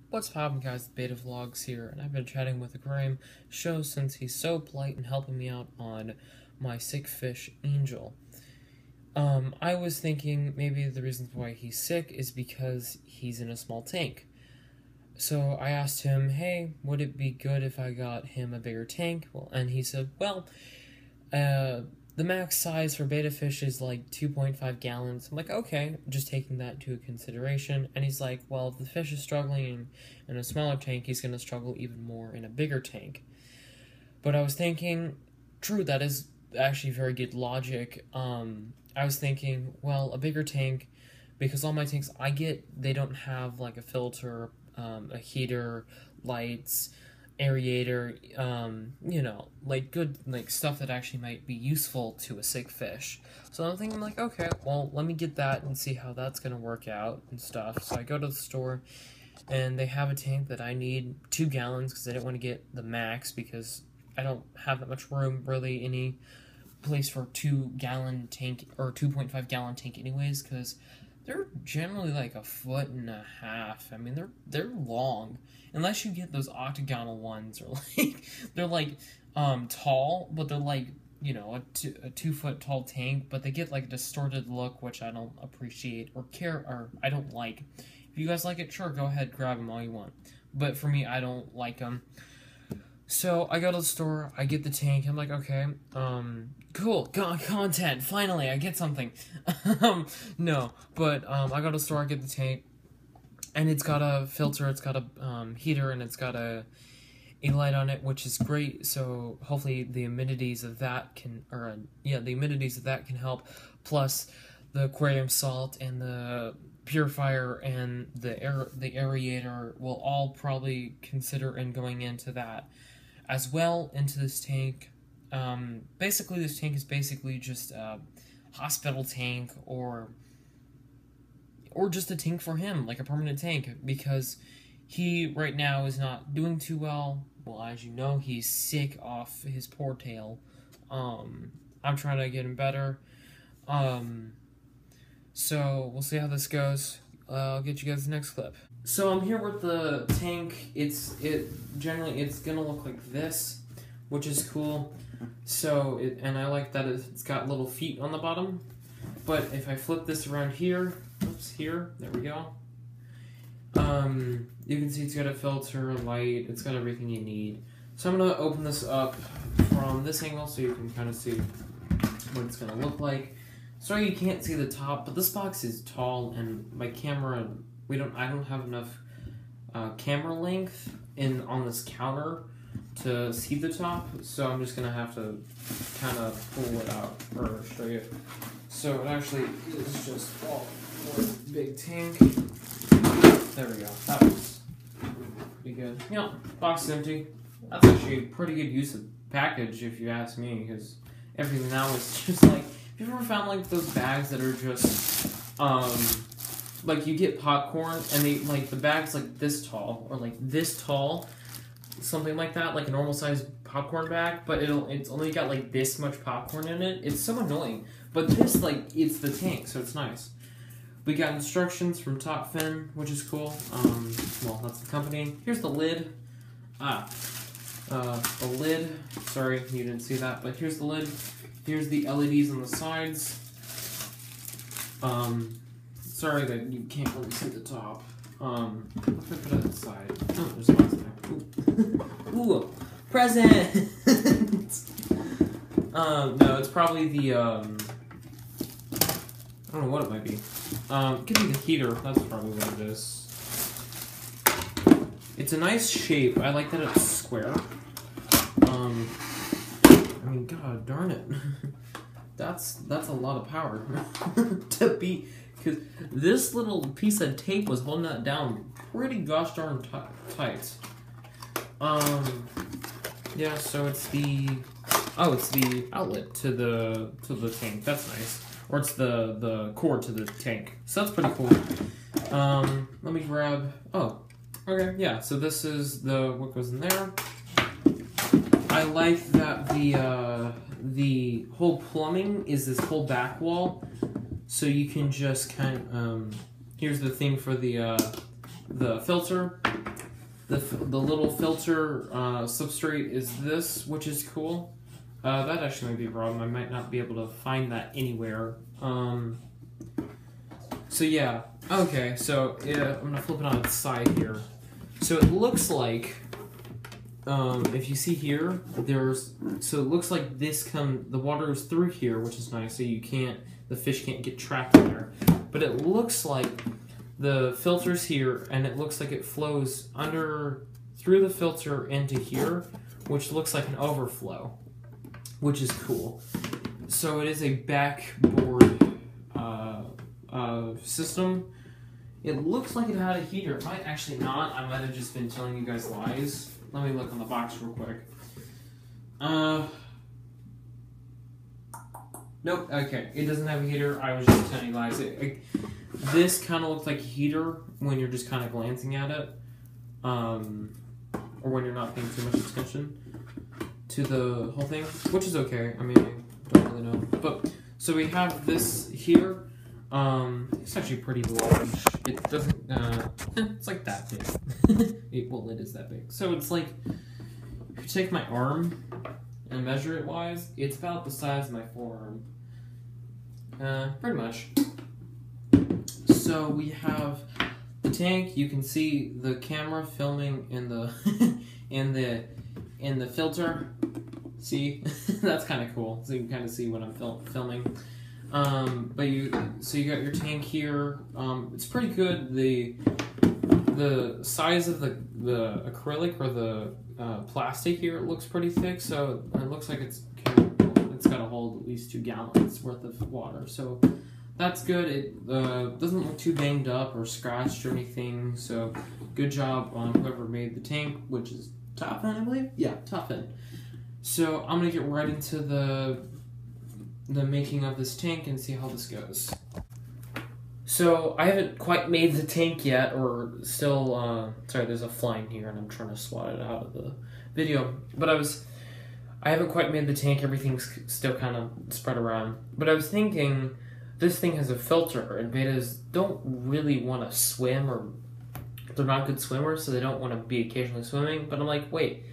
What's poppin', guys? Beta Vlogs here, and I've been chatting with Aquarium Show since he's so polite and helping me out on my sick fish, Angel. I was thinking maybe the reason why he's sick is because he's in a small tank. So I asked him, hey, would it be good if I got him a bigger tank? Well, and he said, well, the max size for beta fish is like 2.5 gallons. I'm like, okay, just taking that into consideration. And he's like, well, if the fish is struggling in a smaller tank, he's going to struggle even more in a bigger tank. But I was thinking, true, that is actually very good logic. I was thinking, well, a bigger tank, because all my tanks they don't have like a filter, a heater, lights, aerator, like good, like stuff that actually might be useful to a sick fish. So I'm thinking like, okay, well, let me get that and see how that's gonna work out and stuff. So I go to the store and they have a tank that I need 2 gallons because I didn't want to get the max because I don't have that much room, really, any place for a 2-gallon tank or 2.5 gallon tank anyways, because they're generally like 1.5 foot. I mean, they're long, unless you get those octagonal ones, or like they're like tall, but they're like, you know, a 2 foot tall tank, but they get like a distorted look, which I don't appreciate or care, or I don't like. If you guys like it, sure, go ahead, grab them all you want, but for me, I don't like them. So I go to the store, I get the tank, I'm like, okay, cool, content, finally, I get something. No, but, I go to the store, I get the tank, and it's got a filter, it's got a, heater, and it's got a light on it, which is great, so hopefully the amidities of that can, the amidities of that can help, plus the aquarium salt and the purifier and the aerator will all probably consider in going into that as well into this tank. Basically, this tank is basically just a hospital tank or just a tank for him, like a permanent tank, because he right now is not doing too well. Well, as you know, he's sick off his poor tail. I'm trying to get him better. So we'll see how this goes. I'll get you guys the next clip. So I'm here with the tank. Generally it's gonna look like this, which is cool. So and I like that it's got little feet on the bottom. But if I flip this around here, there we go. You can see it's got a filter, light, it's got everything you need. So I'm gonna open this up from this angle so you can kind of see what it's gonna look like. Sorry you can't see the top, but this box is tall and my camera, I don't have enough camera length on this counter to see the top, so I'm just gonna have to kind of pull it out or show you. So it actually is just one big tank. There we go. That was pretty good. Yeah, box is empty. That's actually a pretty good use of package if you ask me, because everything now is just like, have you ever found like those bags that are just like you get popcorn and they like the bag's like this tall or like this tall, something like that, like a normal size popcorn bag, but it's only got like this much popcorn in it. It's so annoying. But this, like, it's the tank, so it's nice. We got instructions from Top Fin, which is cool. Well, that's the company. Here's the lid. The lid. Sorry, you didn't see that, but here's the lid. Here's the LEDs on the sides. Sorry that you can't really see the top. If I put it aside. Oh, there's a box there. Ooh. Ooh, present! No, it's probably the, I don't know what it might be. It could be the heater. That's probably what it is. It's a nice shape. I like that it's square. I mean, god darn it. That's a lot of power to be, because this little piece of tape was holding that down pretty gosh darn tight. Yeah, so it's the outlet to the tank. That's nice. Or it's the cord to the tank. So that's pretty cool. Let me grab, oh, okay, yeah, so this is what goes in there. I like that the whole plumbing is this whole back wall, so you can just kind of, here's the thing for the filter, The little filter substrate is this, which is cool. That actually might be a problem. I might not be able to find that anywhere. So yeah, okay, so yeah, I'm gonna flip it on its side here. So it looks like, if you see here, so it looks like the water is through here, which is nice, so the fish can't get trapped in there. But it looks like the filter's here, and it looks like it flows through the filter into here, which looks like an overflow, which is cool. So it is a backboard system. It looks like it had a heater. It might actually not. I might have just been telling you guys lies. Let me look on the box real quick. Nope. Okay, it doesn't have a heater. I was just telling you lies. This kind of looks like a heater when you're just kind of glancing at it, or when you're not paying too much attention to the whole thing, which is okay. I mean, I don't really know. But so we have this here. It's actually pretty large. It doesn't, it's like that big. Well, it is that big. So it's like, if you take my arm and measure it wise, it's about the size of my forearm. Pretty much. So we have the tank. You can see the camera filming in the, in the filter. See? That's kind of cool. So you can kind of see what I'm filming. So you got your tank here. It's pretty good. The size of the acrylic or the plastic here, it looks pretty thick. So it looks like it's got to hold at least 2 gallons worth of water. So that's good. It doesn't look too banged up or scratched or anything. So good job on whoever made the tank, which is Top Fin, I believe. Yeah, Top Fin. So I'm gonna get right into the making of this tank and see how this goes. So I haven't quite made the tank yet, or still, sorry, there's a fly in here and I'm trying to swat it out of the video, but I haven't quite made the tank. Everything's still kind of spread around, but I was thinking this thing has a filter and bettas don't really want to swim, or they're not good swimmers, so they don't want to be occasionally swimming. But I'm like, wait,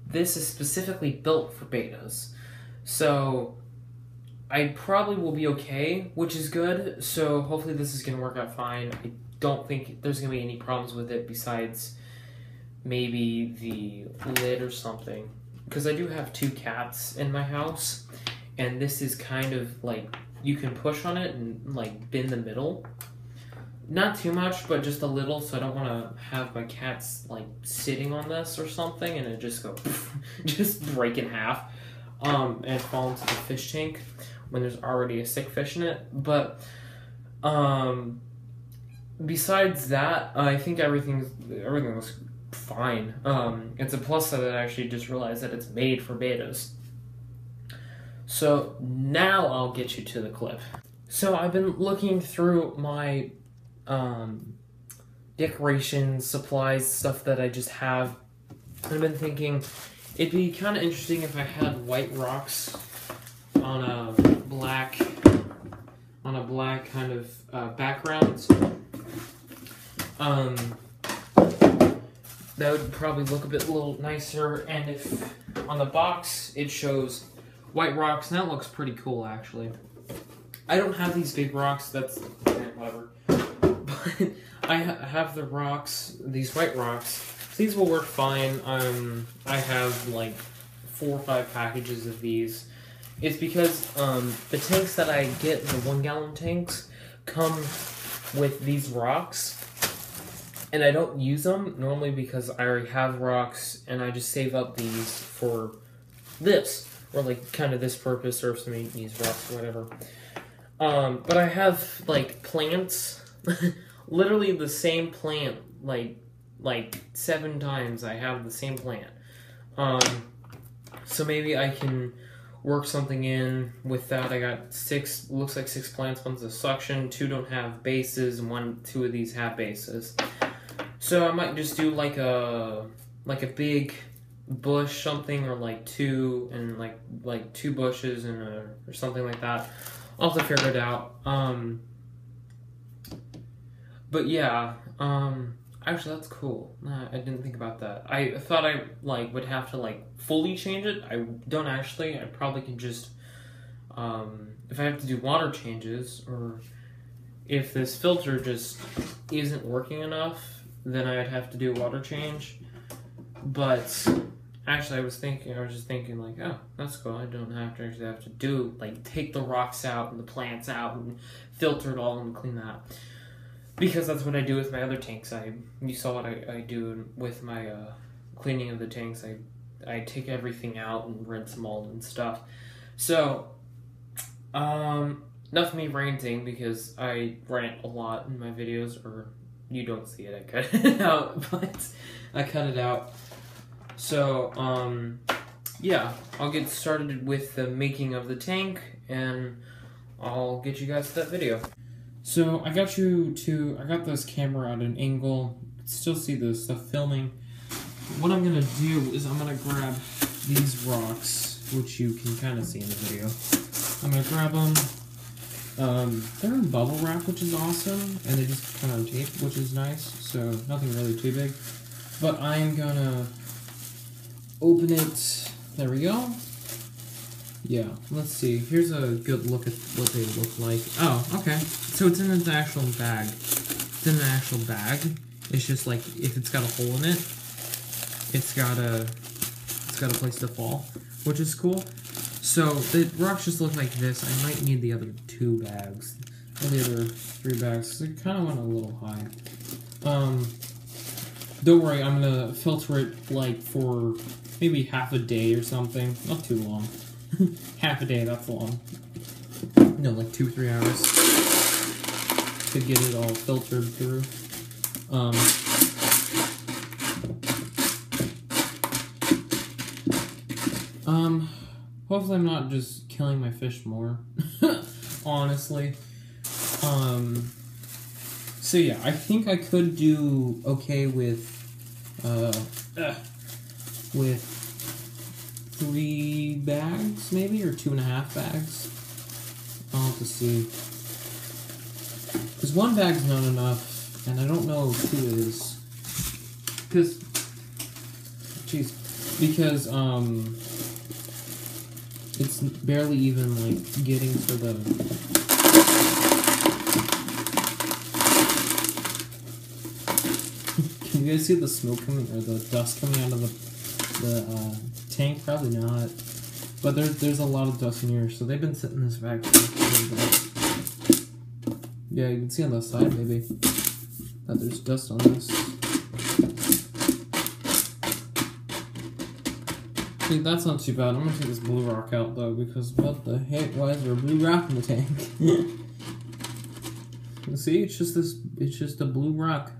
this is specifically built for bettas, so I probably will be okay, which is good. So hopefully this is going to work out fine. I don't think there's going to be any problems with it besides maybe the lid or something. Because I do have 2 cats in my house, and this is kind of like, you can push on it and like bend the middle. Not too much, but just a little, so I don't want to have my cats like sitting on this or something and it just go, just break in half and fall into the fish tank when there's already a sick fish in it. But besides that, I think everything looks fine. It's a plus that I actually just realized that it's made for bettas. So now I'll get you to the clip. So I've been looking through my decorations, supplies, stuff that I just have. I've been thinking it'd be kind of interesting if I had white rocks on a black kind of background. That would probably look a little nicer, and if on the box it shows white rocks, and that looks pretty cool actually. I don't have these big rocks, that's whatever. But I have the rocks, these white rocks. These will work fine. I have like 4 or 5 packages of these. It's because the tanks that I get, the 1 gallon tanks, come with these rocks. And I don't use them normally because I already have rocks, and I just save up these for this, or like kind of this purpose, or if somebody needs rocks or whatever. But I have like plants, literally the same plant, like 7 times I have the same plant. So maybe I can work something in with that. I got 6, looks like 6 plants. One's a suction, 2 don't have bases, and 2 of these have bases. So I might just do like a big bush something, or like 2 and like 2 bushes and or something like that. I'll have to figure it out. But yeah, Actually, that's cool. Nah, I didn't think about that. I thought I like would have to like fully change it. I don't actually. I probably can just if I have to do water changes, or if this filter just isn't working enough, then I'd have to do a water change. But actually, I was just thinking like, oh, that's cool. I don't actually have to do like take the rocks out and the plants out and filter it all and clean that. Because that's what I do with my other tanks. You saw what I do with my cleaning of the tanks. I take everything out and rinse them all and stuff. So, enough of me ranting, because I rant a lot in my videos, or you don't see it, I cut it out, but I cut it out. So, yeah, I'll get started with the making of the tank, and I'll get you guys to that video. So I got this camera at an angle. You can still see the stuff filming. What I'm gonna do is I'm gonna grab these rocks, which you can kind of see in the video. I'm gonna grab them. They're in bubble wrap, which is awesome, and they just come on tape, which is nice. So nothing really too big. But I'm gonna open it. There we go. Yeah, let's see. Here's a good look at what they look like. Oh, okay. So it's in its actual bag. It's in an actual bag. It's just like if it's got a hole in it, it's got a place to fall, which is cool. So the rocks just look like this. I might need the other 2 bags, or the other 3 bags. Because I kind of went a little high. Don't worry. I'm gonna filter it like for maybe half a day or something. Not too long. Half a day, that's long. No, like 2-3 hours to get it all filtered through. Hopefully I'm not just killing my fish more. Honestly. So yeah, I think I could do okay with 3 bags, maybe, or 2.5 bags. I'll have to see. Because 1 bag's not enough, and I don't know if 2 is. Because, it's barely even, like, getting to the... Can you guys see the smoke coming, or the dust coming out of the tank? Probably not. But there's a lot of dust in here, so they've been sitting in this bag for a little bit. Yeah, you can see on the side, maybe, that there's dust on this. See, that's not too bad. I'm gonna take this blue rock out, though, because what the heck? Why is there a blue rock in the tank? See, it's just a blue rock.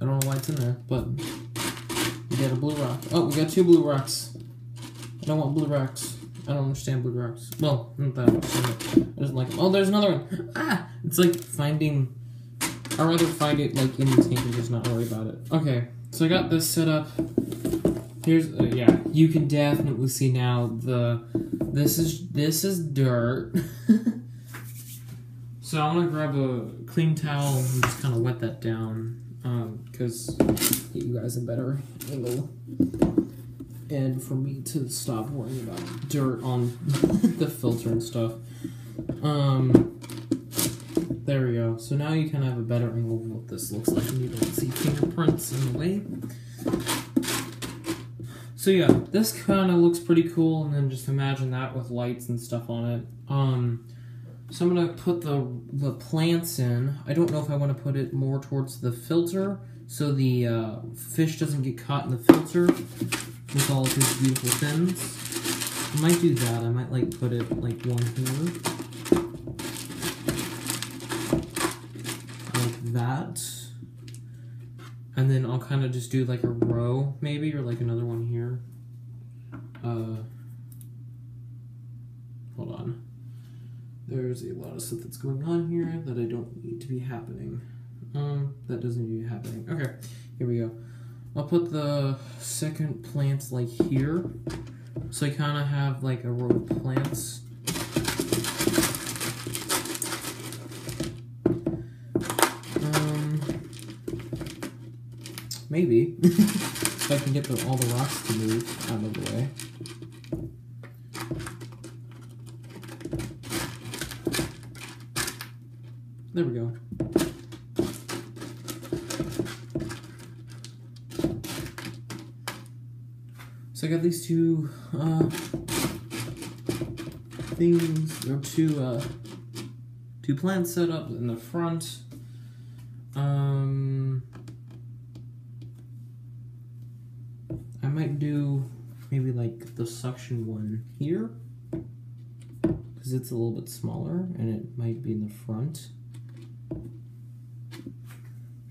I don't know why it's in there, but we got a blue rock. Oh, we got 2 blue rocks. I don't want blue rocks. I don't understand blue rocks. Well, not that much. I just like them. Oh, there's another one. Ah! It's like finding... I'd rather find it like in the tank and just not worry about it. Okay, so I got this set up. Here's... yeah, you can definitely see now this is dirt. So I'm gonna grab a clean towel and just kind of wet that down. Because get you guys a better angle, and for me to stop worrying about dirt on the filter and stuff. There we go. So now you kind of have a better angle of what this looks like, and you don't see fingerprints in the way. So yeah, this kind of looks pretty cool, and then just imagine that with lights and stuff on it. So I'm gonna put the plants in. I don't know if I want to put it more towards the filter, so the fish doesn't get caught in the filter with all of his beautiful fins. I might do that. I might like put it like one here, like that, and then I'll kind of just do like a row maybe, or like another one here. Hold on. There's a lot of stuff that's going on here that I don't need to be happening. That doesn't need to be happening. Okay, here we go. I'll put the second plants like here. So I kind of have like a row of plants. maybe. If I can get all the rocks to move out of the way. There we go. So I got these two things, or two plants set up in the front. I might do maybe like the suction one here, because it's a little bit smaller and it might be in the front.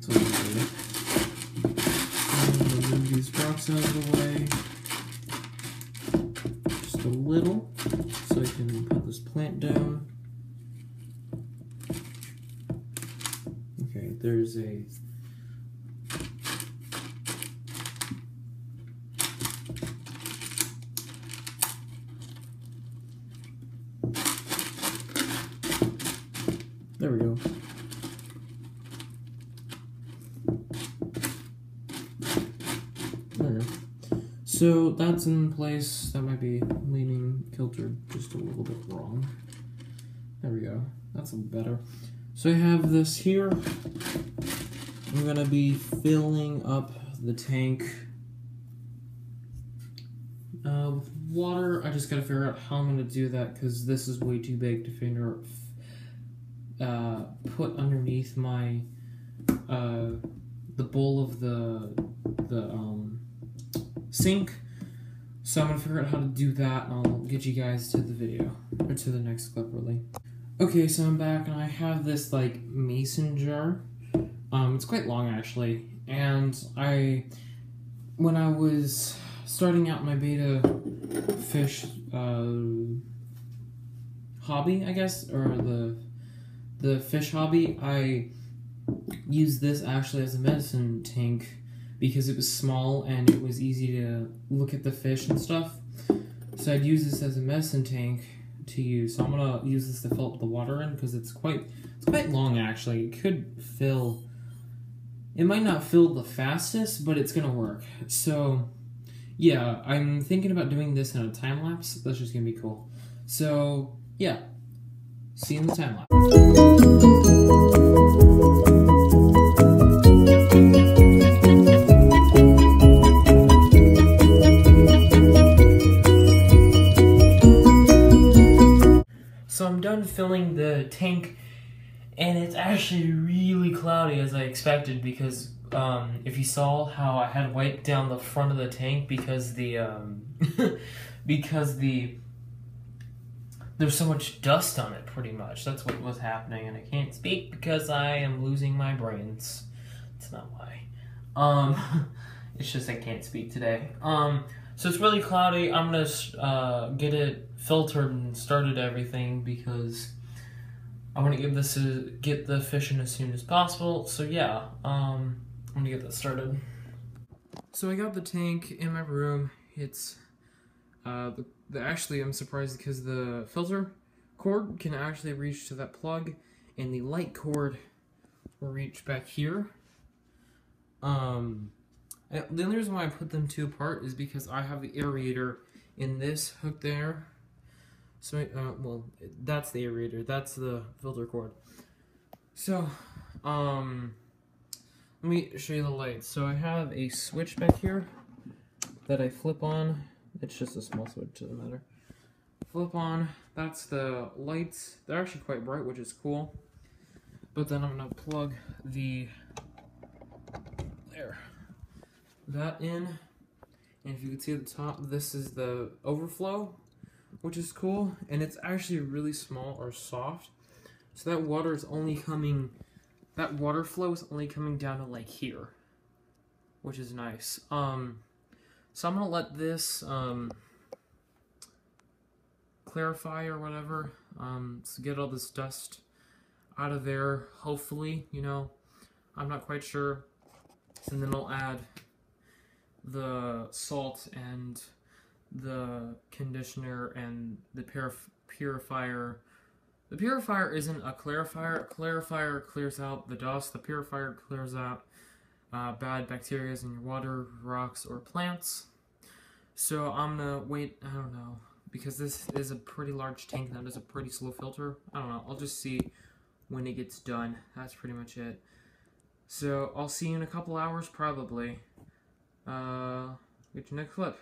So I'm gonna move these rocks out of the way just a little, so I can put this plant down. Okay, there's a there we go. There we go. So that's in place. That might be leaning kilter just a little bit wrong. There we go. That's a little better. So I have this here. I'm gonna be filling up the tank with water. I just gotta figure out how I'm gonna do that because this is way too big to figure put underneath my the bowl of the sink. So I'm gonna figure out how to do that, and I'll get you guys to the video, or to the next clip really. Okay, so I'm back and I have this like mason jar. It's quite long actually, and when I was starting out my betta fish hobby, I guess, or the fish hobby, I used this actually as a medicine tank because it was small and it was easy to look at the fish and stuff. So I'd use this as a medicine tank to use. So I'm gonna use this to fill up the water in because it's quite long actually. It could fill. It might not fill the fastest, but it's gonna work. So yeah, I'm thinking about doing this in a time lapse. That's just gonna be cool. So yeah, see you in the time lapse. So I'm done filling the tank, and it's actually really cloudy as I expected because if you saw how I had wiped down the front of the tank because there's so much dust on it, pretty much. That's what was happening, and I can't speak because I am losing my brains. That's not why. It's just I can't speak today. So it's really cloudy. I'm gonna get it filtered and started everything because I want to get the fish in as soon as possible. So yeah, I'm gonna get that started. So I got the tank in my room. It's actually I'm surprised because the filter cord can actually reach to that plug, and the light cord will reach back here. The only reason why I put them two apart is because I have the aerator in this hook there. So, well, that's the aerator, that's the filter cord. So, let me show you the lights. So I have a switch back here that I flip on. It's just a small switch, doesn't matter. Flip on, that's the lights. They're actually quite bright, which is cool. But then I'm gonna plug that in, and if you can see at the top, this is the overflow, which is cool, and it's actually really small or soft, so that water is only coming, that water flow is only coming down to like here, which is nice. So I'm gonna let this clarify or whatever, to get all this dust out of there, hopefully, you know, I'm not quite sure, and then I'll add the salt and the conditioner and the purifier. The purifier isn't a clarifier. A clarifier clears out the dust. The purifier clears out bad bacteria in your water, rocks, or plants. So I'm gonna wait, I don't know, because this is a pretty large tank that is a pretty slow filter. I don't know, I'll just see when it gets done. That's pretty much it. So I'll see you in a couple hours probably. Get your next clip.